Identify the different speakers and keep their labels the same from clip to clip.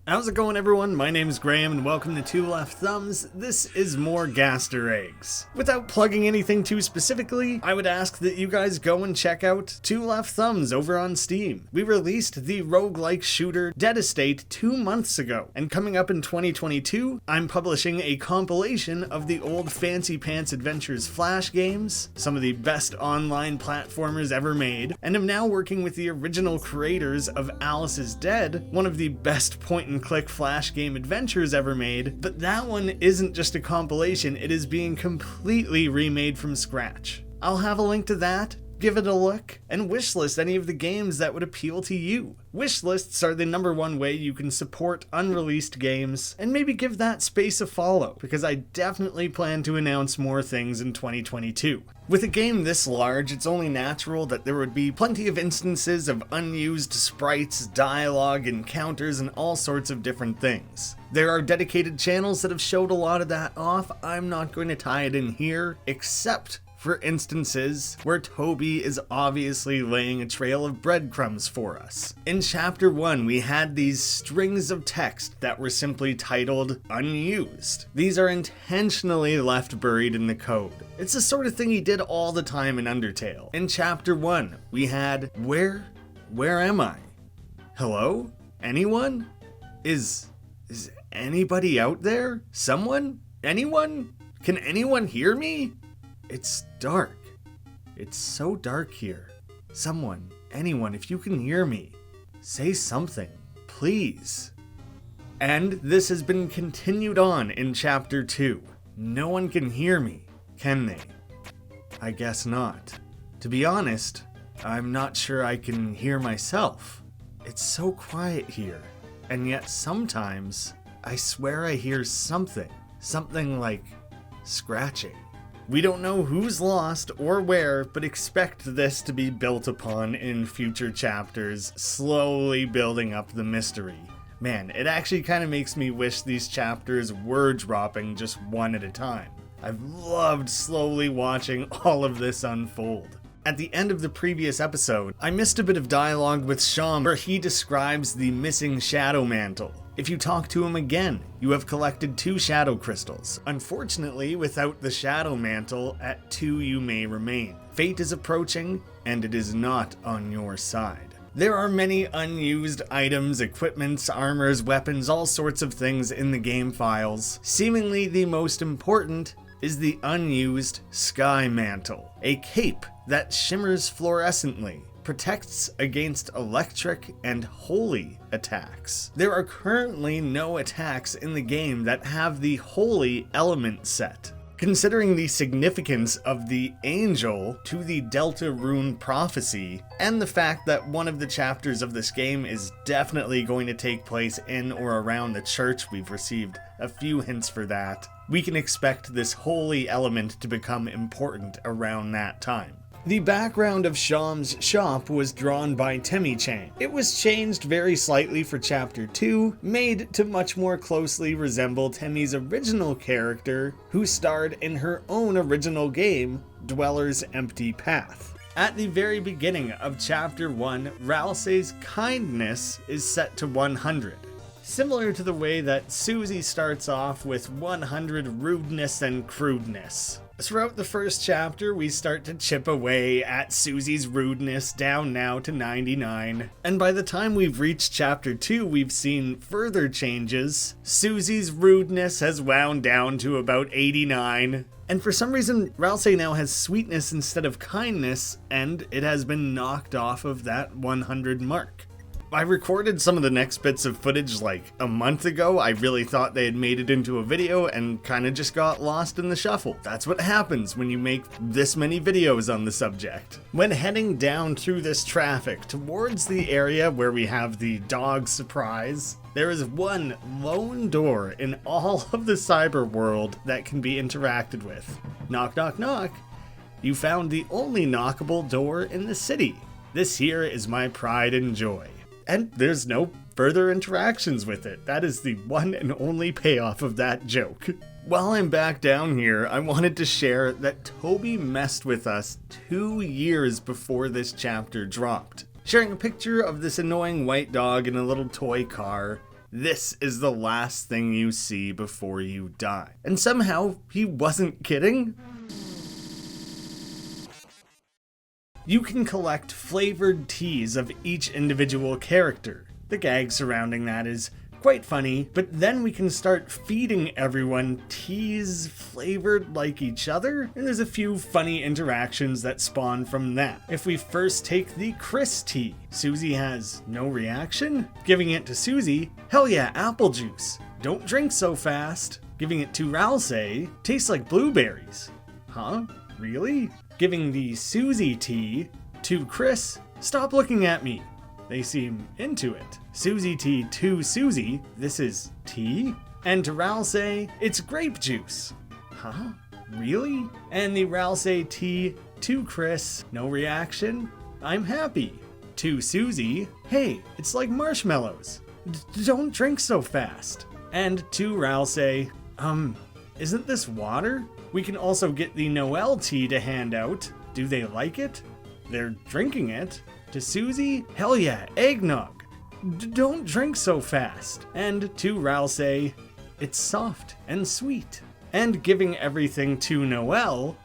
Speaker 1: How's it going, everyone? My name's Graham and welcome to Two Left Thumbs. This is more Gaster Eggs. Without plugging anything too specifically, I would ask that you guys go and check out Two Left Thumbs over on Steam. We released the roguelike shooter Dead Estate 2 months ago, and coming up in 2022, I'm publishing a compilation of the old Fancy Pants Adventures Flash games, some of the best online platformers ever made, and am now working with the original creators of Alice is Dead, one of the best point-and-click Flash game adventures ever made, but that one isn't just a compilation, it is being completely remade from scratch. I'll have a link to that, give it a look, and wishlist any of the games that would appeal to you. Wishlists are the #1 way you can support unreleased games, and maybe give that space a follow, because I definitely plan to announce more things in 2022. With a game this large, it's only natural that there would be plenty of instances of unused sprites, dialogue, encounters, and all sorts of different things. There are dedicated channels that have showed a lot of that off. I'm not going to tie it in here, except for instances where Toby is obviously laying a trail of breadcrumbs for us. In Chapter 1, we had these strings of text that were simply titled Unused. These are intentionally left buried in the code. It's the sort of thing he did all the time in Undertale. In Chapter 1, we had, Where am I? Hello? Anyone? Is anybody out there? Someone? Anyone? Can anyone hear me? It's dark. It's so dark here. Someone, anyone, if you can hear me, say something, please. And this has been continued on in Chapter 2. No one can hear me, can they? I guess not. To be honest, I'm not sure I can hear myself. It's so quiet here, and yet sometimes I swear I hear something like scratching. We don't know who's lost or where, but expect this to be built upon in future chapters, slowly building up the mystery. Man, it actually kind of makes me wish these chapters were dropping just one at a time. I've loved slowly watching all of this unfold. At the end of the previous episode, I missed a bit of dialogue with Sham where he describes the missing shadow mantle. If you talk to him again, you have collected 2 shadow crystals. Unfortunately, without the shadow mantle, at 2 you may remain. Fate is approaching, and it is not on your side. There are many unused items, equipments, armors, weapons, all sorts of things in the game files. Seemingly the most important is the unused Sky Mantle, a cape that shimmers fluorescently, protects against electric and holy attacks. There are currently no attacks in the game that have the holy element set. Considering the significance of the angel to the Deltarune prophecy, and the fact that one of the chapters of this game is definitely going to take place in or around the church, we've received a few hints for that, we can expect this holy element to become important around that time. The background of Sham's shop was drawn by Temi-chan. It was changed very slightly for Chapter 2, made to much more closely resemble Temi's original character, who starred in her own original game, Dweller's Empty Path. At the very beginning of Chapter 1, Ralsei's kindness is set to 100. Similar to the way that Susie starts off with 100 rudeness and crudeness. Throughout the first chapter, we start to chip away at Susie's rudeness, down now to 99. And by the time we've reached Chapter 2, we've seen further changes. Susie's rudeness has wound down to about 89. And for some reason, Ralsei now has sweetness instead of kindness, and it has been knocked off of that 100 mark. I recorded some of the next bits of footage like a month ago. I really thought they had made it into a video and kind of just got lost in the shuffle. That's what happens when you make this many videos on the subject. When heading down through this traffic towards the area where we have the dog surprise, there is one lone door in all of the cyber world that can be interacted with. Knock, knock, knock. You found the only knockable door in the city. This here is my pride and joy. And there's no further interactions with it. That is the one and only payoff of that joke. While I'm back down here, I wanted to share that Toby messed with us 2 years before this chapter dropped. Sharing a picture of this annoying white dog in a little toy car, This is the last thing you see before you die. And somehow, he wasn't kidding? You can collect flavored teas of each individual character. The gag surrounding that is quite funny, but then we can start feeding everyone teas flavored like each other, and there's a few funny interactions that spawn from that. If we first take the Chris tea, Susie has no reaction. Giving it to Susie, hell yeah, apple juice. Don't drink so fast. Giving it to Ralsei, tastes like blueberries. Huh? Really? Giving the Susie tea to Chris, stop looking at me. They seem into it. Susie tea to Susie, this is tea? And to Ralsei, it's grape juice. Huh? Really? And the Ralsei tea to Chris, no reaction? I'm happy. To Susie, hey, it's like marshmallows. Don't drink so fast. And to Ralsei, isn't this water? We can also get the Noelle tea to hand out. Do they like it? They're drinking it. To Susie, hell yeah, eggnog. Don't drink so fast. And to Ralsei, it's soft and sweet. And giving everything to Noelle,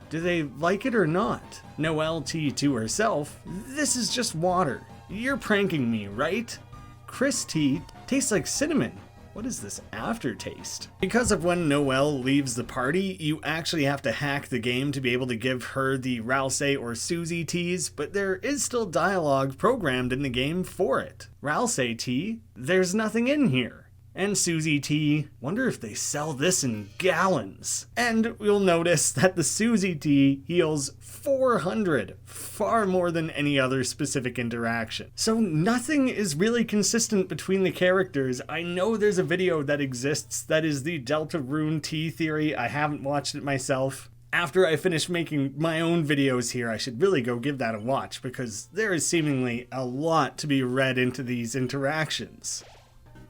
Speaker 1: do they like it or not? Noelle tea to herself, this is just water. You're pranking me, right? Chris tea tastes like cinnamon. What is this aftertaste? Because of when Noelle leaves the party, you actually have to hack the game to be able to give her the Ralsei or Susie teas, but there is still dialogue programmed in the game for it. Ralsei tea, there's nothing in here. And Susie tea, wonder if they sell this in gallons. And you'll notice that the Susie tea heals 400, far more than any other specific interaction. So nothing is really consistent between the characters. I know there's a video that exists that is the Deltarune tea theory. I haven't watched it myself. After I finish making my own videos here, I should really go give that a watch because there is seemingly a lot to be read into these interactions.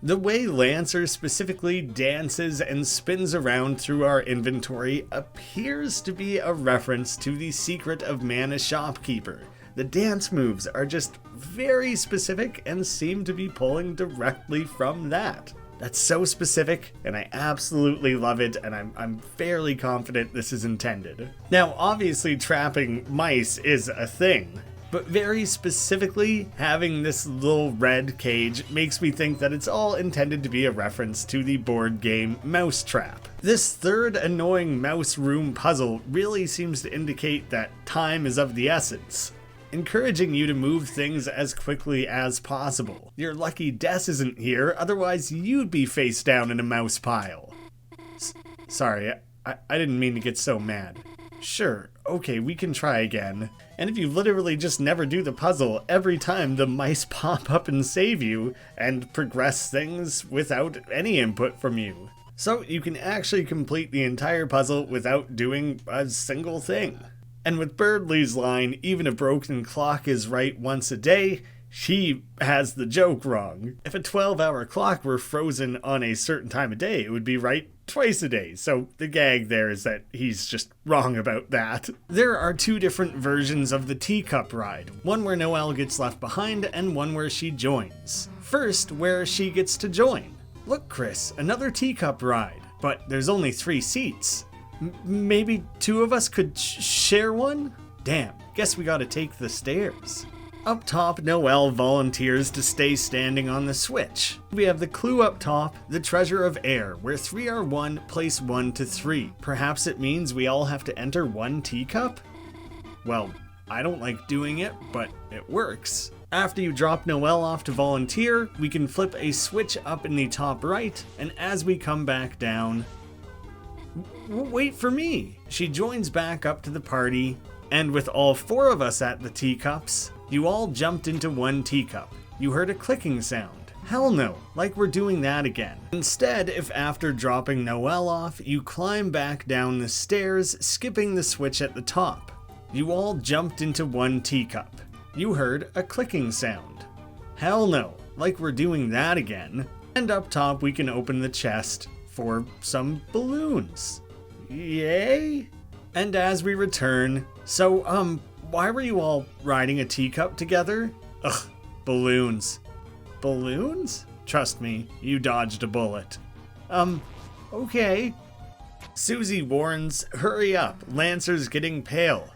Speaker 1: The way Lancer specifically dances and spins around through our inventory appears to be a reference to the secret of Mana Shopkeeper. The dance moves are just very specific and seem to be pulling directly from that. That's so specific, and I absolutely love it, and I'm fairly confident this is intended. Now, obviously trapping mice is a thing, but very specifically, having this little red cage makes me think that it's all intended to be a reference to the board game Mousetrap. This third annoying mouse room puzzle really seems to indicate that time is of the essence, encouraging you to move things as quickly as possible. You're lucky Des isn't here, otherwise you'd be face down in a mouse pile. Sorry, I didn't mean to get so mad. Sure, okay, we can try again. And if you literally just never do the puzzle, every time the mice pop up and save you, and progress things without any input from you. So you can actually complete the entire puzzle without doing a single thing. And with Birdley's line, even a broken clock is right once a day, she has the joke wrong. If a 12-hour clock were frozen on a certain time of day, it would be right twice a day, so the gag there is that he's just wrong about that. There are two different versions of the teacup ride, one where Noelle gets left behind and one where she joins. First, where she gets to join. Look, Chris, another teacup ride, but there's only 3 seats. Maybe 2 of us could share one? Damn, guess we gotta take the stairs. Up top, Noelle volunteers to stay standing on the switch. We have the clue up top, the treasure of air, where 3 are 1, place 1 to 3. Perhaps it means we all have to enter 1 teacup? Well, I don't like doing it, but it works. After you drop Noelle off to volunteer, we can flip a switch up in the top right, and as we come back down... Wait for me! She joins back up to the party, and with all 4 of us at the teacups, you all jumped into 1 teacup. You heard a clicking sound. Hell no, like we're doing that again. Instead, if after dropping Noelle off, you climb back down the stairs, skipping the switch at the top. You all jumped into 1 teacup. You heard a clicking sound. Hell no, like we're doing that again. And up top, we can open the chest for some balloons. Yay? And as we return, so, why were you all riding a teacup together? Ugh, balloons. Balloons? Trust me, you dodged a bullet. Okay. Susie warns, hurry up, Lancer's getting pale.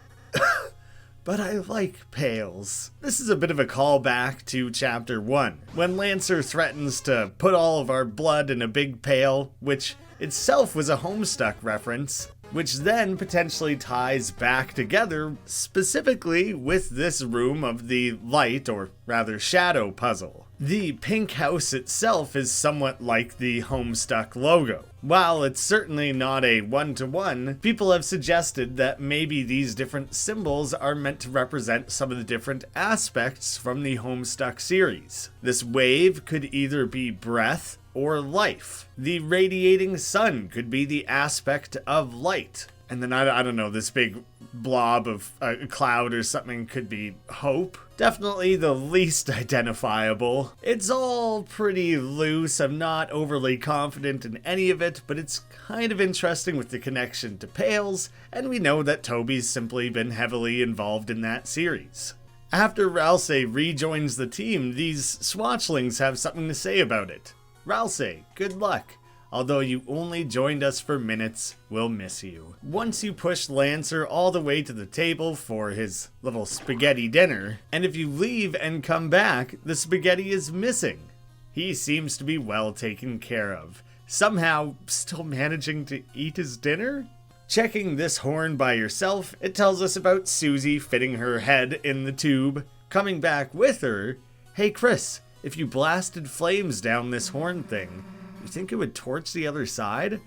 Speaker 1: But I like pails. This is a bit of a callback to Chapter 1, when Lancer threatens to put all of our blood in a big pail, which itself was a Homestuck reference, which then potentially ties back together specifically with this room of the light, or rather shadow puzzle. The pink house itself is somewhat like the Homestuck logo. While it's certainly not a one-to-one, people have suggested that maybe these different symbols are meant to represent some of the different aspects from the Homestuck series. This wave could either be breath or life. The radiating sun could be the aspect of light. And then, I don't know, this big blob of a cloud or something could be hope. Definitely the least identifiable. It's all pretty loose. I'm not overly confident in any of it, but it's kind of interesting with the connection to pails, and we know that Toby's simply been heavily involved in that series. After Ralsei rejoins the team, these Swatchlings have something to say about it. Ralsei, good luck. Although you only joined us for minutes, we'll miss you. Once you push Lancer all the way to the table for his little spaghetti dinner, and if you leave and come back, the spaghetti is missing. He seems to be well taken care of. Somehow, still managing to eat his dinner? Checking this horn by yourself, it tells us about Susie fitting her head in the tube. Coming back with her, hey Chris, if you blasted flames down this horn thing, you think it would torch the other side?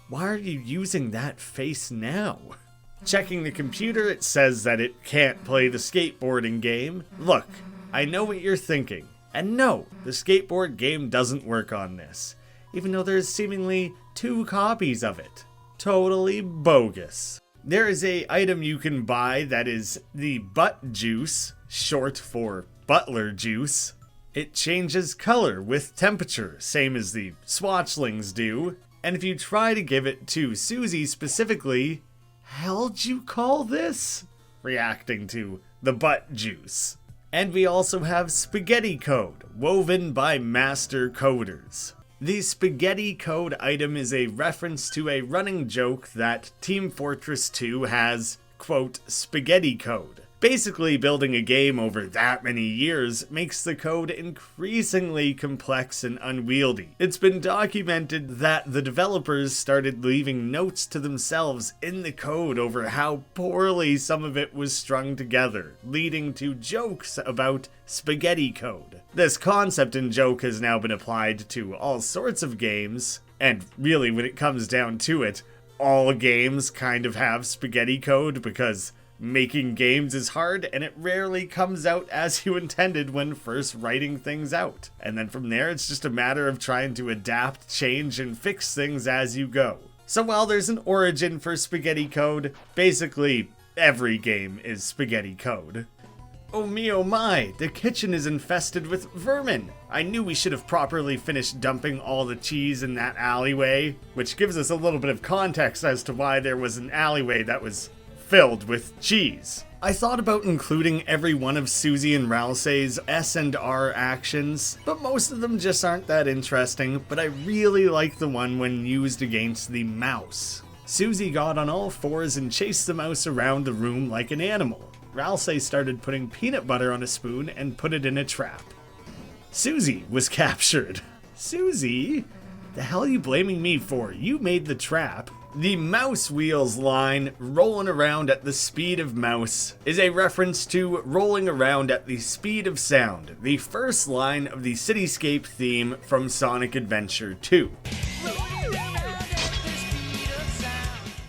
Speaker 1: Why are you using that face now? Checking the computer, it says that it can't play the skateboarding game. Look, I know what you're thinking. And no, the skateboard game doesn't work on this, even though there's seemingly 2 copies of it. Totally bogus. There is an item you can buy that is the butt juice, short for butler juice. It changes color with temperature, same as the Swatchlings do. And if you try to give it to Susie specifically, how'd you call this? Reacting to the butt juice. And we also have spaghetti code, woven by master coders. The spaghetti code item is a reference to a running joke that Team Fortress 2 has, quote, spaghetti code. Basically, building a game over that many years makes the code increasingly complex and unwieldy. It's been documented that the developers started leaving notes to themselves in the code over how poorly some of it was strung together, leading to jokes about spaghetti code. This concept and joke has now been applied to all sorts of games, and really, when it comes down to it, all games kind of have spaghetti code because making games is hard, and it rarely comes out as you intended when first writing things out. And then from there, it's just a matter of trying to adapt, change, and fix things as you go. So while there's an origin for spaghetti code, basically every game is spaghetti code. Oh me oh my, the kitchen is infested with vermin! I knew we should have properly finished dumping all the cheese in that alleyway, which gives us a little bit of context as to why there was an alleyway that was filled with cheese. I thought about including every one of Susie and Ralsei's S&R actions, but most of them just aren't that interesting, but I really like the one when used against the mouse. Susie got on all fours and chased the mouse around the room like an animal. Ralsei started putting peanut butter on a spoon and put it in a trap. Susie was captured. Susie? The hell are you blaming me for? You made the trap. The mouse wheels line, rolling around at the speed of mouse, is a reference to rolling around at the speed of sound, the first line of the Cityscape theme from Sonic Adventure 2.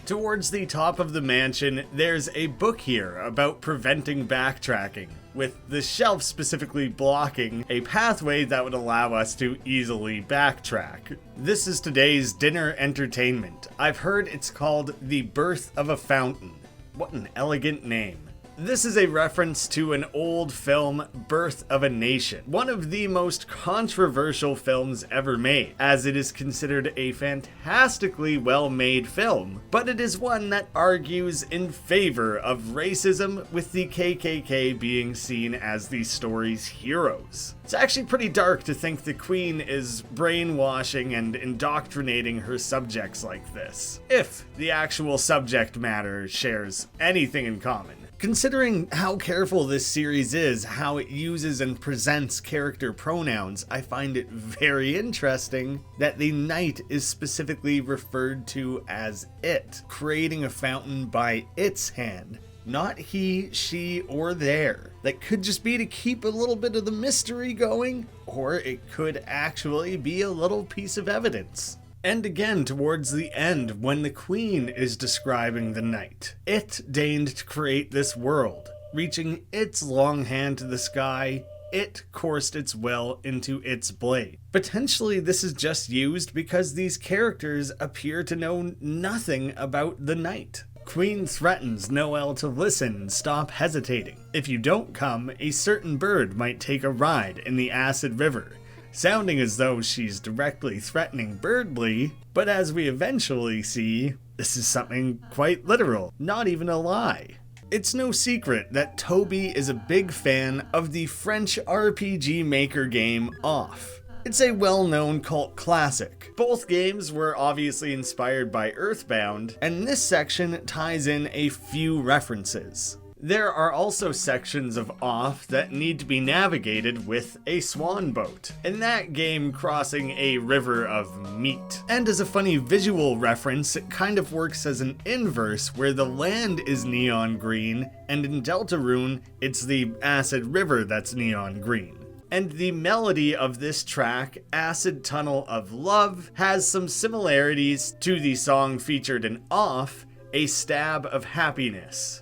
Speaker 1: Towards the top of the mansion, there's a book here about preventing backtracking, with the shelf specifically blocking a pathway that would allow us to easily backtrack. This is today's dinner entertainment. I've heard it's called The Birth of a Fountain. What an elegant name. This is a reference to an old film, Birth of a Nation, one of the most controversial films ever made, as it is considered a fantastically well-made film, but it is one that argues in favor of racism, with the KKK being seen as the story's heroes. It's actually pretty dark to think the Queen is brainwashing and indoctrinating her subjects like this, if the actual subject matter shares anything in common. Considering how careful this series is, how it uses and presents character pronouns, I find it very interesting that the knight is specifically referred to as it, creating a fountain by its hand. Not he, she, or their. That could just be to keep a little bit of the mystery going, or it could actually be a little piece of evidence. And again, towards the end, when the Queen is describing the knight, it deigned to create this world. Reaching its long hand to the sky, it coursed its will into its blade. Potentially this is just used because these characters appear to know nothing about the knight. Queen threatens Noel to listen and stop hesitating. If you don't come, a certain bird might take a ride in the acid river, sounding as though she's directly threatening Birdly, but as we eventually see, this is something quite literal, not even a lie. It's no secret that Toby is a big fan of the French RPG Maker game Off. It's a well-known cult classic. Both games were obviously inspired by Earthbound, and this section ties in a few references. There are also sections of Off that need to be navigated with a swan boat, in that game crossing a river of meat. And as a funny visual reference, it kind of works as an inverse where the land is neon green, and in Deltarune, it's the acid river that's neon green. And the melody of this track, Acid Tunnel of Love, has some similarities to the song featured in Off, A Stab of Happiness.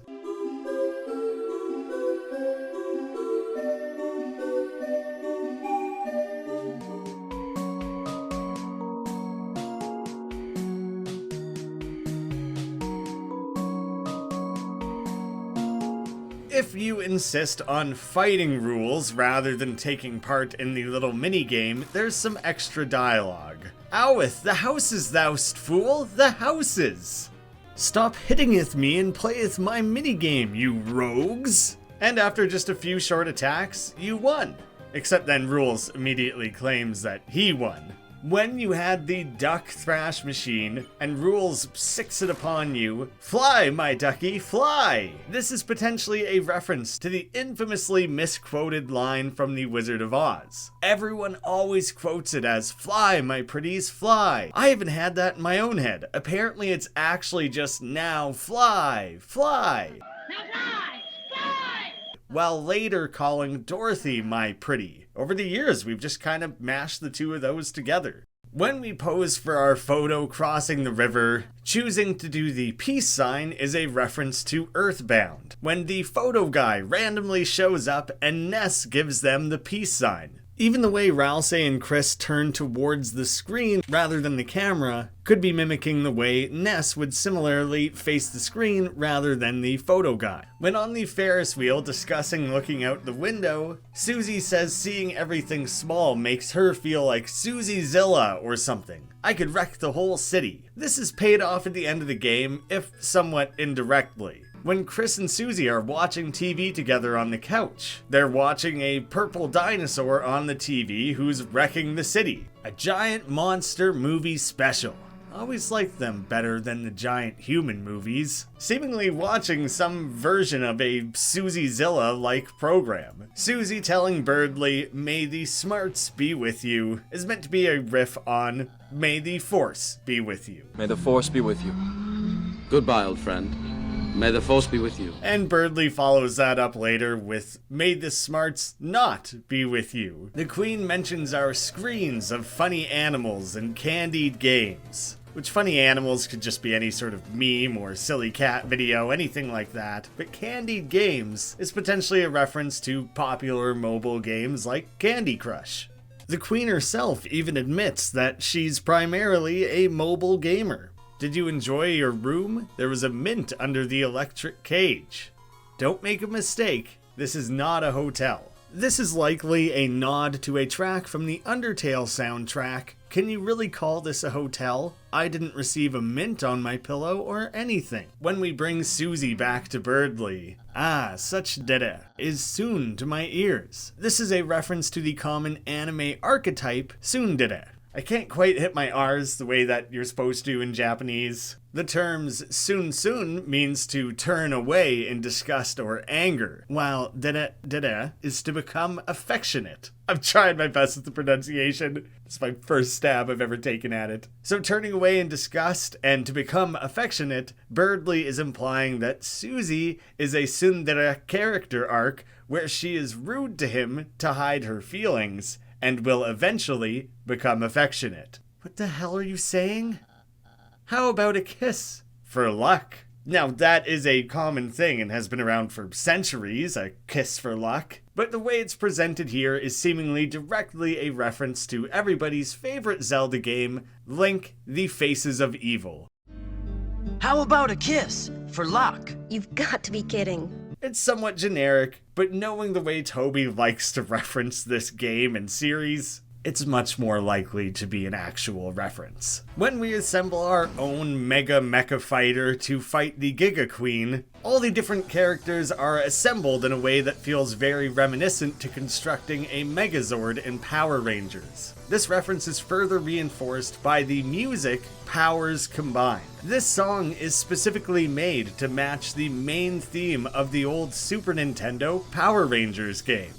Speaker 1: If you insist on fighting rules rather than taking part in the little mini-game, there's some extra dialogue. Oweth, the houses, thou'st fool, the houses! Stop hittingeth me and playeth my mini-game, you rogues! And after just a few short attacks, you won. Except then Rules immediately claims that he won. When you had the duck thrash machine, and Rules sicks it upon you, fly, my ducky, fly! This is potentially a reference to the infamously misquoted line from The Wizard of Oz. Everyone always quotes it as, fly, my pretties, fly. I even had that in my own head. Apparently it's actually just now, fly, fly. Now fly, fly! While later calling Dorothy my pretty. Over the years, we've just kind of mashed the two of those together. When we pose for our photo crossing the river, choosing to do the peace sign is a reference to Earthbound, when the photo guy randomly shows up and Ness gives them the peace sign. Even the way Ralsei and Chris turn towards the screen rather than the camera could be mimicking the way Ness would similarly face the screen rather than the photo guy. When on the Ferris wheel discussing looking out the window, Susie says seeing everything small makes her feel like Susie Zilla or something. I could wreck the whole city. This is paid off at the end of the game, if somewhat indirectly. When Chris and Susie are watching TV together on the couch. They're watching a purple dinosaur on the TV who's wrecking the city. A giant monster movie special. Always liked them better than the giant human movies. Seemingly watching some version of a Susie Zilla-like program. Susie telling Birdly, may the smarts be with you, is meant to be a riff on may the force be with you.
Speaker 2: May the force be with you. Goodbye, old friend. May the force be with you.
Speaker 1: And Birdly follows that up later with, may the smarts not be with you. The Queen mentions our screens of funny animals and candied games. Which funny animals could just be any sort of meme or silly cat video, anything like that. But candied games is potentially a reference to popular mobile games like Candy Crush. The Queen herself even admits that she's primarily a mobile gamer. Did you enjoy your room? There was a mint under the electric cage. Don't make a mistake, this is not a hotel. This is likely a nod to a track from the Undertale soundtrack. Can you really call this a hotel? I didn't receive a mint on my pillow or anything. When we bring Susie back to Birdley, such data is soon to my ears. This is a reference to the common anime archetype, tsundere. I can't quite hit my R's the way that you're supposed to in Japanese. The terms soon means to turn away in disgust or anger, while dere is to become affectionate. I've tried my best with the pronunciation. It's my first stab I've ever taken at it. So turning away in disgust and to become affectionate, Birdley is implying that Susie is a tsundere character arc where she is rude to him to hide her feelings, and will eventually become affectionate. What the hell are you saying? How about a kiss? For luck. Now that is a common thing and has been around for centuries, a kiss for luck. But the way it's presented here is seemingly directly a reference to everybody's favorite Zelda game, Link, the Faces of Evil.
Speaker 3: How about a kiss? For luck.
Speaker 4: You've got to be kidding.
Speaker 1: It's somewhat generic, but knowing the way Toby likes to reference this game and series, it's much more likely to be an actual reference. When we assemble our own Mega Mecha Fighter to fight the Giga Queen, all the different characters are assembled in a way that feels very reminiscent to constructing a Megazord in Power Rangers. This reference is further reinforced by the music Powers Combined. This song is specifically made to match the main theme of the old Super Nintendo Power Rangers game.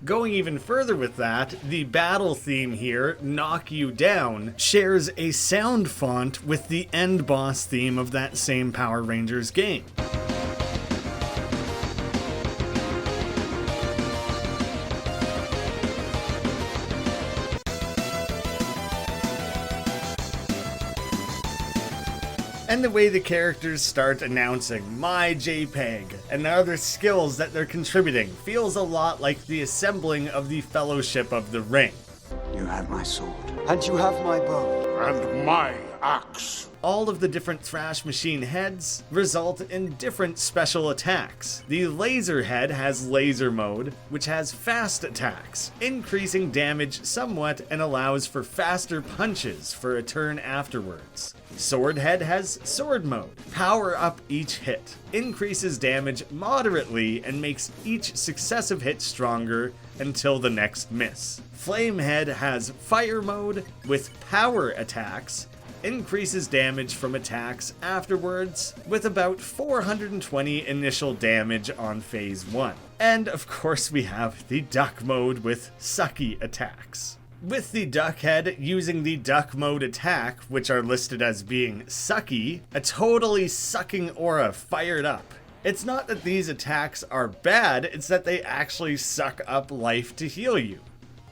Speaker 1: Going even further with that, the battle theme here, Knock You Down, shares a sound font with the end boss theme of that same Power Rangers game. And the way the characters start announcing my JPEG and the other skills that they're contributing feels a lot like the assembling of the Fellowship of the Ring.
Speaker 5: You have my sword. And you have my bow.
Speaker 6: And my axe.
Speaker 1: All of the different Thrash Machine heads result in different special attacks. The Laser head has Laser Mode, which has fast attacks, increasing damage somewhat and allows for faster punches for a turn afterwards. Sword head has Sword Mode. Power up each hit, increases damage moderately and makes each successive hit stronger until the next miss. Flame head has Fire Mode with power attacks, increases damage from attacks afterwards, with about 420 initial damage on phase 1. And of course we have the Duck Mode with sucky attacks. With the Duck Head using the Duck Mode attack, which are listed as being sucky, a totally sucking aura fired up. It's not that these attacks are bad, it's that they actually suck up life to heal you.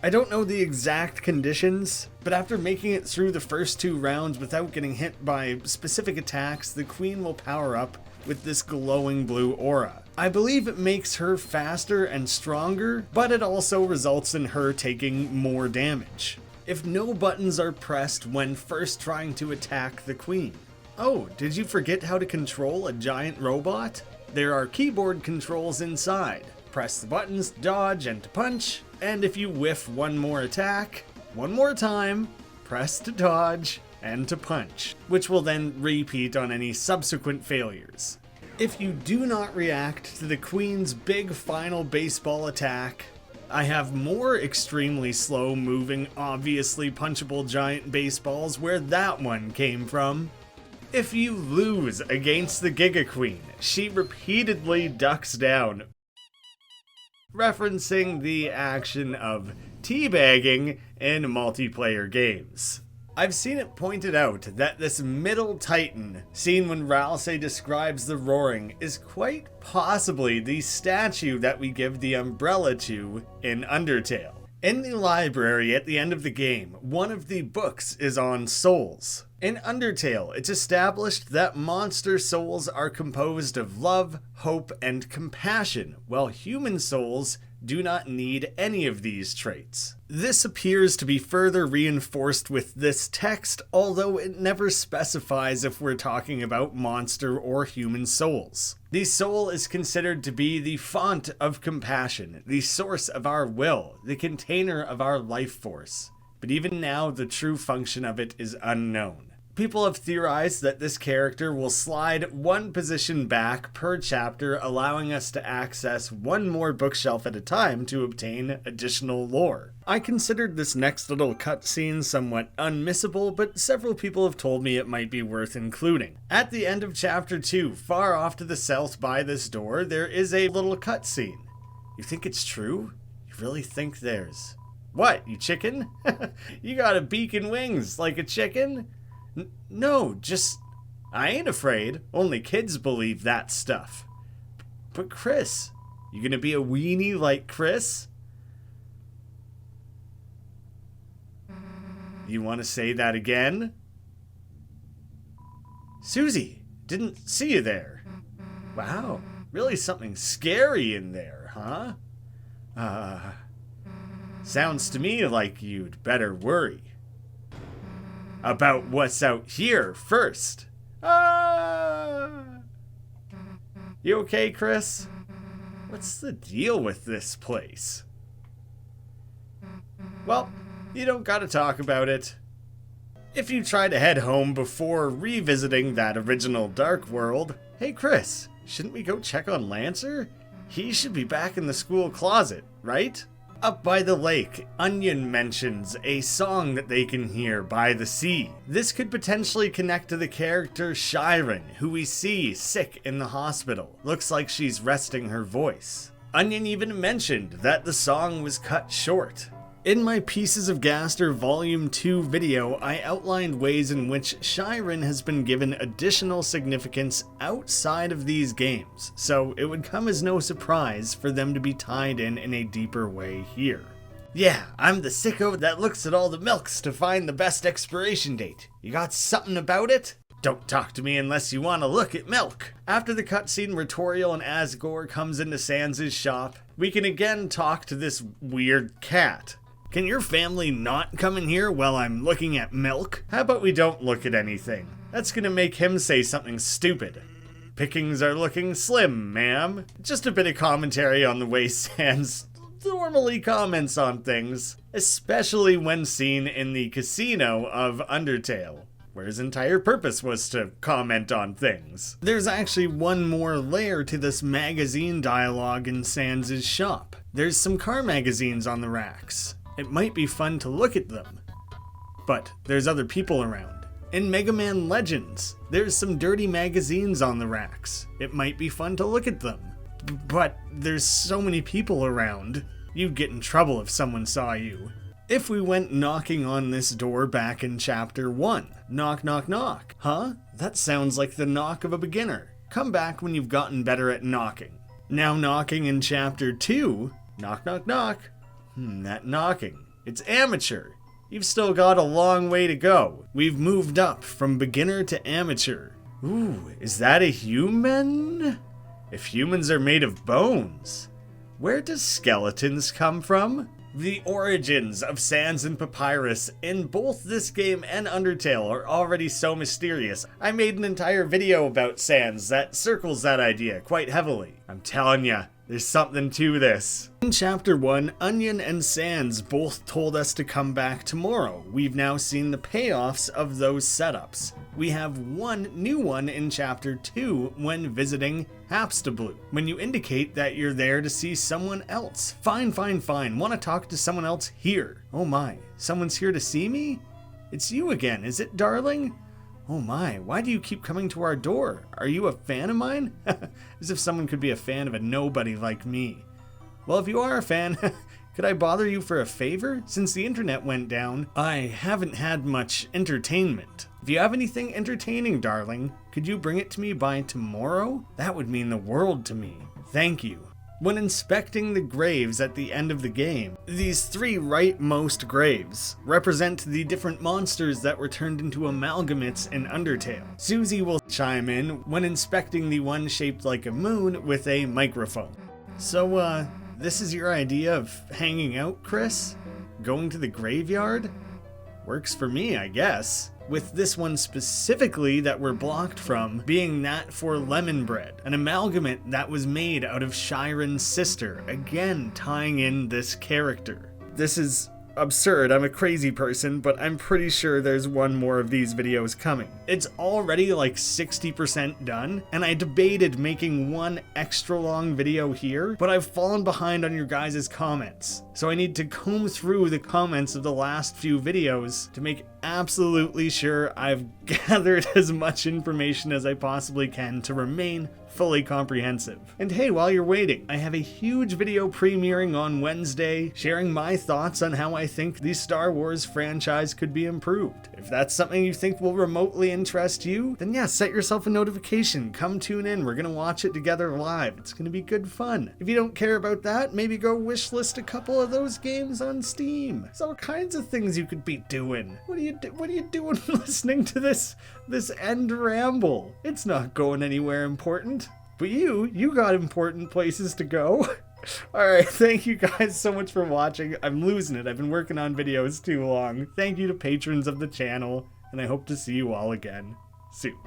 Speaker 1: I don't know the exact conditions, but after making it through the first 2 rounds without getting hit by specific attacks, the Queen will power up with this glowing blue aura. I believe it makes her faster and stronger, but it also results in her taking more damage. If no buttons are pressed when first trying to attack the Queen. Oh, did you forget how to control a giant robot? There are keyboard controls inside. Press the buttons, dodge, and to punch. And if you whiff one more attack, one more time, press to dodge and to punch, which will then repeat on any subsequent failures. If you do not react to the Queen's big final baseball attack, I have more extremely slow moving, obviously punchable giant baseballs where that one came from. If you lose against the Giga Queen, she repeatedly ducks down, referencing the action of teabagging in multiplayer games. I've seen it pointed out that this middle titan, seen when Ralsei describes the roaring, is quite possibly the statue that we give the umbrella to in Undertale. In the library at the end of the game, one of the books is on souls. In Undertale, it's established that monster souls are composed of love, hope, and compassion, while human souls do not need any of these traits. This appears to be further reinforced with this text, although it never specifies if we're talking about monster or human souls. The soul is considered to be the font of compassion, the source of our will, the container of our life force. But even now, the true function of it is unknown. People have theorized that this character will slide one position back per chapter, allowing us to access one more bookshelf at a time to obtain additional lore. I considered this next little cutscene somewhat unmissable, but several people have told me it might be worth including. At the end of chapter 2, far off to the south by this door, there is a little cutscene. You think it's true? You really think there's... What, you chicken? You got a beak and wings like a chicken? No, just... I ain't afraid. Only kids believe that stuff. But Chris, you gonna be a weenie like Chris? You want to say that again? Susie, didn't see you there. Wow, really something scary in there, huh? Sounds to me like you'd better worry. About what's out here first. You okay, Chris? What's the deal with this place? Well, you don't gotta talk about it. If you try to head home before revisiting that original Dark World, hey Chris, shouldn't we go check on Lancer? He should be back in the school closet, right? Up by the lake, Onion mentions a song that they can hear by the sea. This could potentially connect to the character Shiren, who we see sick in the hospital. Looks like she's resting her voice. Onion even mentioned that the song was cut short. In my Pieces of Gaster Volume 2 video, I outlined ways in which Shiren has been given additional significance outside of these games, so it would come as no surprise for them to be tied in a deeper way here. Yeah, I'm the sicko that looks at all the milks to find the best expiration date. You got something about it? Don't talk to me unless you want to look at milk. After the cutscene where Toriel and Asgore comes into Sans' shop, we can again talk to this weird cat. Can your family not come in here while I'm looking at milk? How about we don't look at anything? That's gonna make him say something stupid. Pickings are looking slim, ma'am. Just a bit of commentary on the way Sans normally comments on things, especially when seen in the casino of Undertale, where his entire purpose was to comment on things. There's actually one more layer to this magazine dialogue in Sans' shop. There's some car magazines on the racks. It might be fun to look at them, but there's other people around. In Mega Man Legends, there's some dirty magazines on the racks. It might be fun to look at them, but there's so many people around. You'd get in trouble if someone saw you. If we went knocking on this door back in Chapter 1, knock knock knock, huh? That sounds like the knock of a beginner. Come back when you've gotten better at knocking. Now knocking in Chapter 2, knock knock knock. That knocking. It's amateur. You've still got a long way to go. We've moved up from beginner to amateur. Ooh, is that a human? If humans are made of bones, where does skeletons come from? The origins of Sans and Papyrus in both this game and Undertale are already so mysterious. I made an entire video about Sans that circles that idea quite heavily. I'm telling ya, there's something to this. In Chapter 1, Onion and Sans both told us to come back tomorrow. We've now seen the payoffs of those setups. We have one new one in Chapter 2 when visiting Hapstabloom, when you indicate that you're there to see someone else. Fine. Want to talk to someone else here. Oh my, someone's here to see me? It's you again, is it, darling? Oh my, why do you keep coming to our door? Are you a fan of mine? As if someone could be a fan of a nobody like me. Well, if you are a fan, could I bother you for a favor? Since the internet went down, I haven't had much entertainment. If you have anything entertaining, darling, could you bring it to me by tomorrow? That would mean the world to me. Thank you. When inspecting the graves at the end of the game, these 3 rightmost graves represent the different monsters that were turned into amalgamates in Undertale. Susie will chime in when inspecting the one shaped like a moon with a microphone. So, this is your idea of hanging out, Chris? Going to the graveyard? Works for me, I guess. With this one specifically that we're blocked from being that for lemon bread, an amalgamate that was made out of Shiren's sister, again tying in this character. This is absurd, I'm a crazy person, but I'm pretty sure there's one more of these videos coming. It's already like 60% done, and I debated making one extra long video here, but I've fallen behind on your guys' comments. So I need to comb through the comments of the last few videos to make absolutely sure I've gathered as much information as I possibly can to remain fully comprehensive. And hey, while you're waiting, I have a huge video premiering on Wednesday sharing my thoughts on how I think the Star Wars franchise could be improved. If that's something you think will remotely interest you, then yeah, set yourself a notification. Come tune in. We're gonna watch it together live. It's gonna be good fun. If you don't care about that, maybe go wishlist a couple of those games on Steam. There's all kinds of things you could be doing. What are you doing listening to this end ramble? It's not going anywhere important. But you got important places to go. Alright, thank you guys so much for watching. I'm losing it. I've been working on videos too long. Thank you to patrons of the channel, and I hope to see you all again soon.